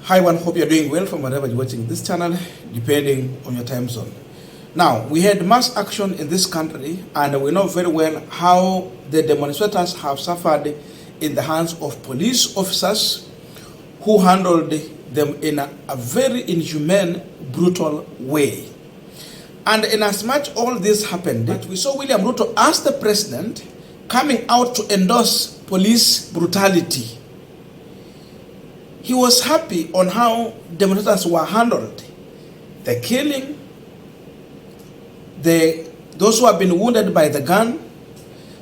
Hi everyone, hope you're doing well from wherever you're watching this channel, depending on your time zone. Now, we had mass action in this country, and we know very well how the demonstrators have suffered in the hands of police officers who handled them in a very inhumane, brutal way. And in as much all this happened, we saw William Ruto as the president coming out to endorse police brutality. He was happy on how demonstrators were handled. The killing, those who have been wounded by the gun,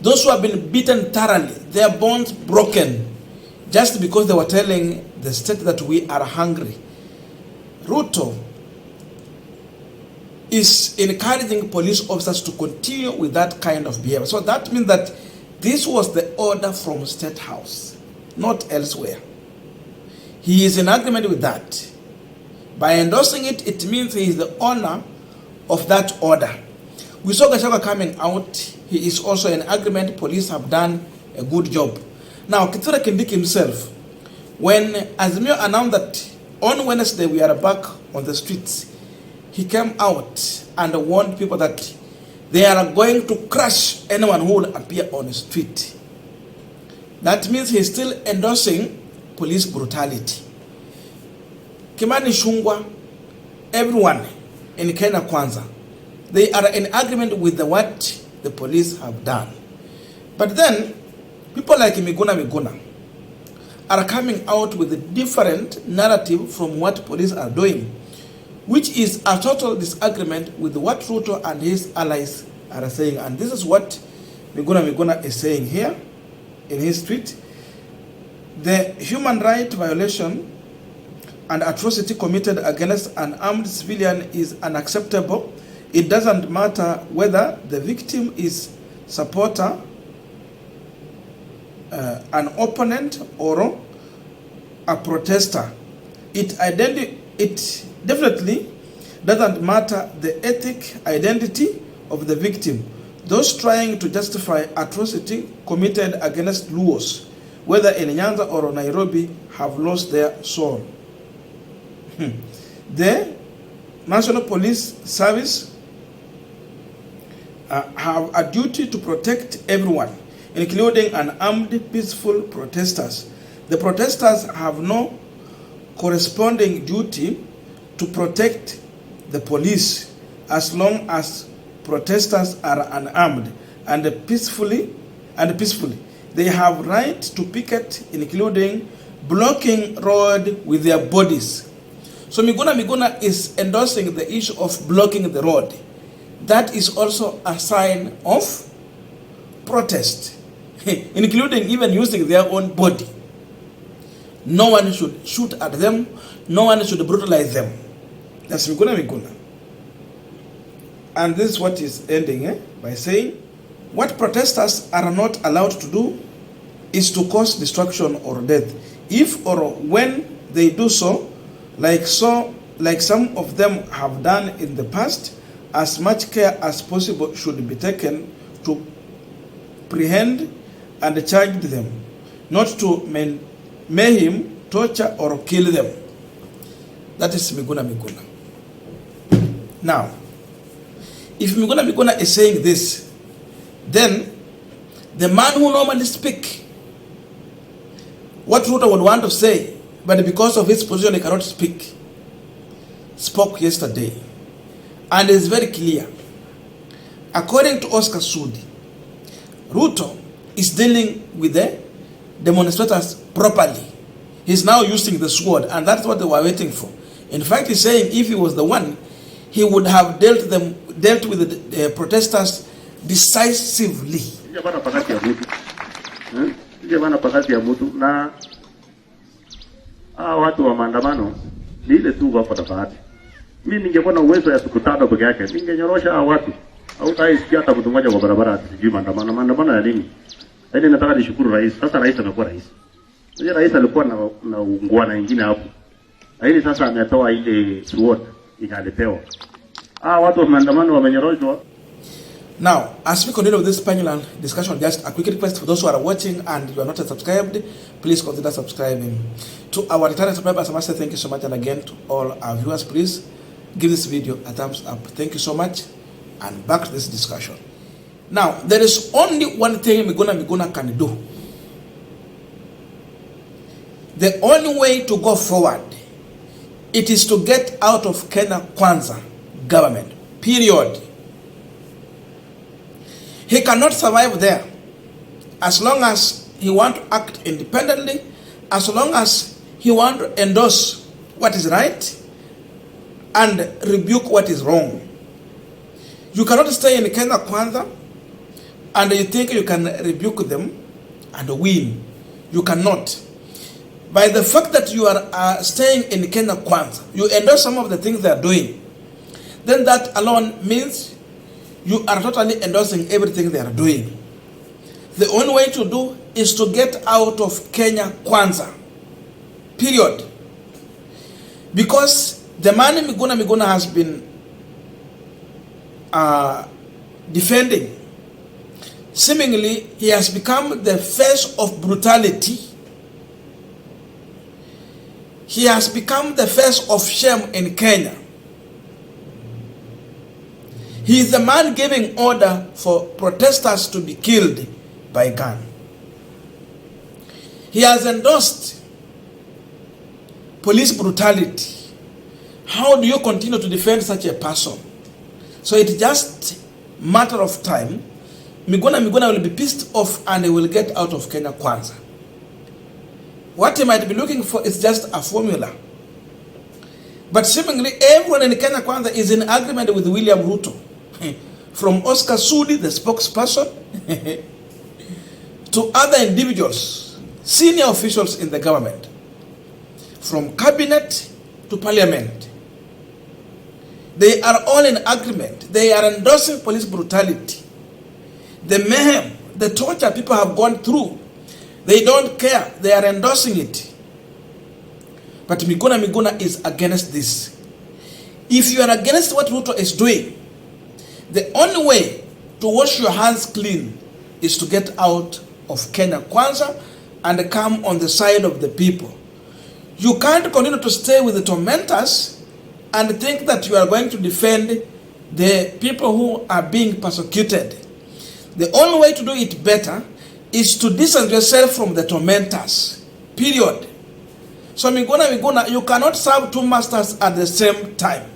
those who have been beaten thoroughly, their bones broken, just because they were telling the state that we are hungry. Ruto is encouraging police officers to continue with that kind of behavior. So that means that this was the order from State House, not elsewhere. He is in agreement with that. By endorsing it, it means he is the owner of that order. We saw Gachagua coming out. He is also in agreement. Police have done a good job. Now, Kithure Kindiki himself, when Azimio announced that on Wednesday we are back on the streets, he came out and warned people that they are going to crush anyone who will appear on the street. That means he's still endorsing police brutality. Kimani Ichung'wah, everyone in Kenya Kwanza, they are in agreement with what the police have done. But then, people like Miguna Miguna are coming out with a different narrative from what police are doing, which is a total disagreement with what Ruto and his allies are saying. And this is what Miguna Miguna is saying here in his tweet. The human right violation and atrocity committed against an armed civilian is unacceptable. It doesn't matter whether the victim is supporter, an opponent, or a protester. It definitely doesn't matter the ethnic identity of the victim. Those trying to justify atrocity committed against Luos, whether in Nyanza or Nairobi, have lost their soul. The National Police Service have a duty to protect everyone, including unarmed peaceful protesters. The protesters have no corresponding duty to protect the police as long as protesters are unarmed and peacefully. They have right to picket, including blocking road with their bodies. So Miguna Miguna is endorsing the issue of blocking the road. That is also a sign of protest, including even using their own body. No one should shoot at them. No one should brutalize them. That's Miguna Miguna. And this is what is ending by saying, what protesters are not allowed to do is to cause destruction or death. If or when they do so, like some of them have done in the past, as much care as possible should be taken to prehend and charge them, not to mayhem, torture, or kill them. That is Miguna Miguna. Now, if Miguna Miguna is saying this, then the man who normally speaks what Ruto would want to say, but because of his position he cannot speak, spoke yesterday. And it's very clear. According to Oscar Sudi, Ruto is dealing with the demonstrators properly. He's now using the sword, and that's what they were waiting for. In fact, he's saying if he was the one, he would have dealt with the protesters decisively. Na watu wa maandamano ni ile tu wako tofauti. Mimi ningekuwa na uwezo ya siku 5 peke yake, ningenyorosha watu. Au taisikia hata mtu mmoja kwa barabara sijui maandamano ya nini. Yaani nataka nishukuru rais. Sasa rais amekuwa rais. Unajua rais alikuwa na ungwana wengine hapo. Lakini sasa ametoa ile sword ikalepewa. Watu wa maandamano wamenyoroshwa. Now, as we continue with this Punchline discussion, just a quick request for those who are watching and you are not subscribed, please consider subscribing. To our returning subscribers, I must say thank you so much, and again to all our viewers, please give this video a thumbs up. Thank you so much, and back to this discussion. Now, there is only one thing Miguna Miguna can do. The only way to go forward, it is to get out of Kenya Kwanza government, period. He cannot survive there as long as he wants to act independently, as long as he wants to endorse what is right and rebuke what is wrong. You cannot stay in Kenya Kwanza and you think you can rebuke them and win. You cannot. By the fact that you are staying in Kenya Kwanza, you endorse some of the things they are doing, then that alone means you are totally endorsing everything they are doing. The only way to do is to get out of Kenya Kwanza, period. Because the man Miguna Miguna has been defending, seemingly he has become the face of brutality. He has become the face of shame in Kenya. He is the man giving order for protesters to be killed by gun. He has endorsed police brutality. How do you continue to defend such a person? So it's just a matter of time. Miguna Miguna will be pissed off and he will get out of Kenya Kwanza. What he might be looking for is just a formula. But seemingly everyone in Kenya Kwanza is in agreement with William Ruto. From Oscar Sudi, the spokesperson, to other individuals, senior officials in the government, from cabinet to parliament. They are all in agreement. They are endorsing police brutality. The mayhem, the torture people have gone through, they don't care. They are endorsing it. But Miguna Miguna is against this. If you are against what Ruto is doing, the only way to wash your hands clean is to get out of Kenya Kwanza and come on the side of the people. You can't continue to stay with the tormentors and think that you are going to defend the people who are being persecuted. The only way to do it better is to distance yourself from the tormentors, period. So Miguna Miguna, you cannot serve two masters at the same time.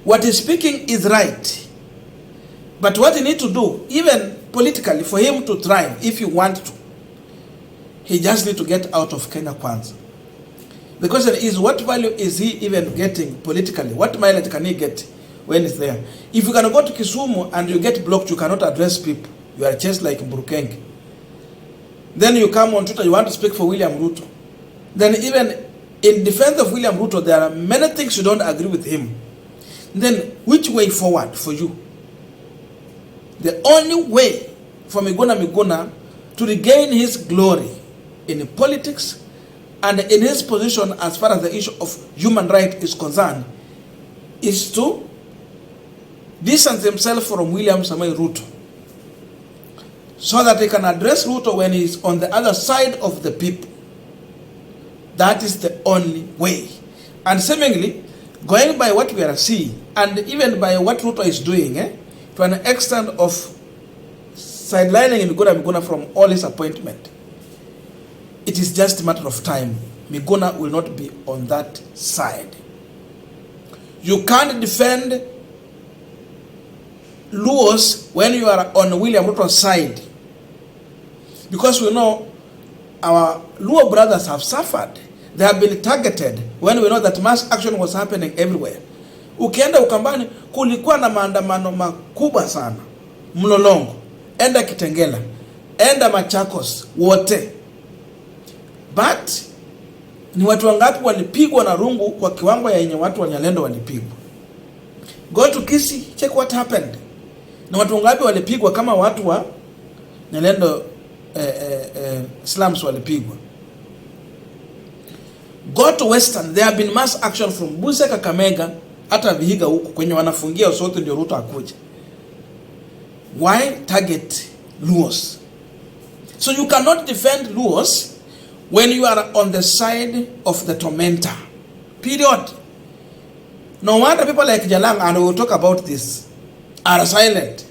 What he's speaking is right. But what you need to do, even politically, for him to thrive, if you want to, he just needs to get out of Kenya Kwanza. The question is, what value is he even getting politically? What mileage can he get when he's there? If you can go to Kisumu and you get blocked, you cannot address people. You are just like Mburukenge. Then you come on Twitter, you want to speak for William Ruto. Then even in defense of William Ruto, there are many things you don't agree with him. Then which way forward for you? The only way for Miguna Miguna to regain his glory in politics and in his position as far as the issue of human rights is concerned is to distance himself from William Samoei Ruto, so that he can address Ruto when he is on the other side of the people. That is the only way. And seemingly, going by what we are seeing, and even by what Ruto is doing, to an extent of sidelining Miguna Miguna from all his appointment, it is just a matter of time. Miguna will not be on that side. You can't defend Luos when you are on William Ruto's side, because we know our Luo brothers have suffered. They have been targeted when we know that mass action was happening everywhere. Ukienda Ukambani kulikuwa na maandamano makubwa sana. Mlolongo, enda Kitengela, enda Machakos, wote. But ni watu wangapi walipigwa na rungu kwa kiwango ya yenye watu Wanyalendo walipigwa? Go to Kisii, check what happened. Na watu wangapi walipigwa kama watu wa Nyalendo slums walipigwa? Go to Western, there have been mass action from Busia, Kakamega, hata Vihiga huko kwenye wanafungia sote ndio Ruto akuje. Why target Luos? So you cannot defend Luos when you are on the side of the tormentor. Period. No wonder people like Jalang, and we will talk about this, are silent.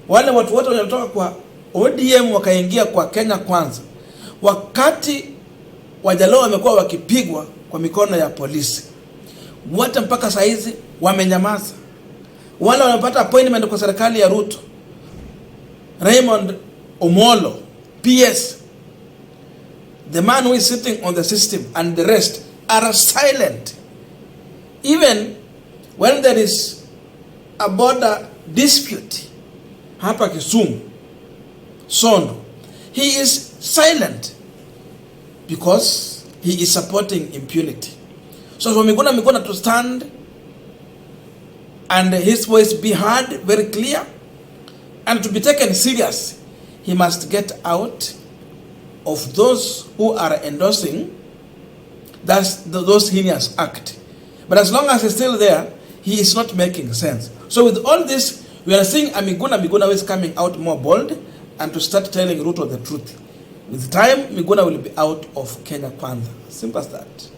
Wale watu wote wanatoka kwa ODM wakaingia kwa Kenya Kwanza, wakati Wajaluo wamekuwa wakipigwa kwa mikono ya polisi, wote mpaka saizi wamenyamaza. Wale wanapata appointment kwa serikali ya Ruto, Raymond Omolo, PS, the man who is sitting on the system, and the rest are silent. Even when there is a border dispute hapa Kisumu, Sondo, he is silent because he is supporting impunity. So for Miguna to stand and his voice be heard very clear and to be taken serious, he must get out of those who are endorsing those heinous act. But as long as he's still there, he is not making sense. So with all this, we are seeing a Miguna who is coming out more bold and to start telling Ruto the truth. With time, Miguna will be out of Kenya Kwanza. Simple as that.